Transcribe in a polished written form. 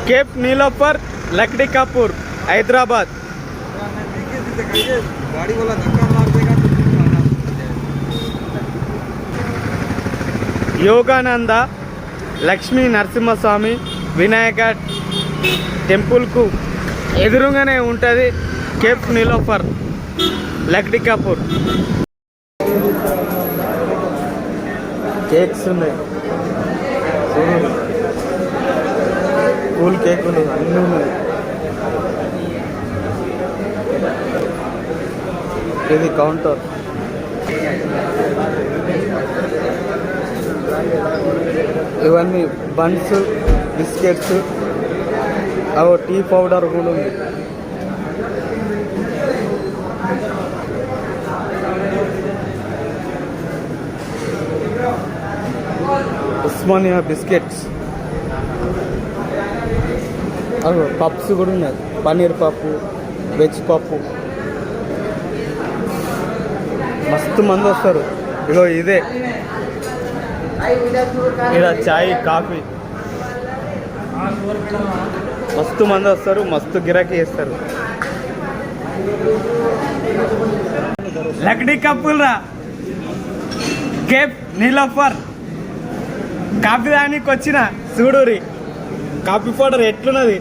Cafe Niloufer, Lakdi Kapoor, Hyderabad. Yogananda Lakshmi Narasimhaswamy Vinayaka టెంపుల్కు ఎదురుగానే ఉంటుంది cafe Niloufer, Lakdi Kapoor. Cakes ఉన్నాయి, కూల్ కేక్ ఉన్నాయి, అన్నీ ఉన్నాయి. ఇది కౌంటర్. ఇవన్నీ బన్స్, బిస్కెట్స్, అవో టీ పౌడర్ కూడా ఉంది. ఉస్మానియా బిస్కెట్స్, అవి పప్స్ కూడా ఉన్నాయి, పన్నీర్ పప్పు, వెజ్ పప్పు. మస్తు మంది వస్తారు. ఇగో ఇదే ఇక్కడ చాయ్, కాఫీ, మస్తు మంది వస్తారు, మస్తు గిరాకీ చేస్తారు. లక్డీ కపూర్ రా, కేఫ్ నీలోఫర్. కాఫీ దానికి వచ్చిన చూడూరి కాఫీ పౌడర్ ఎట్లున్నది.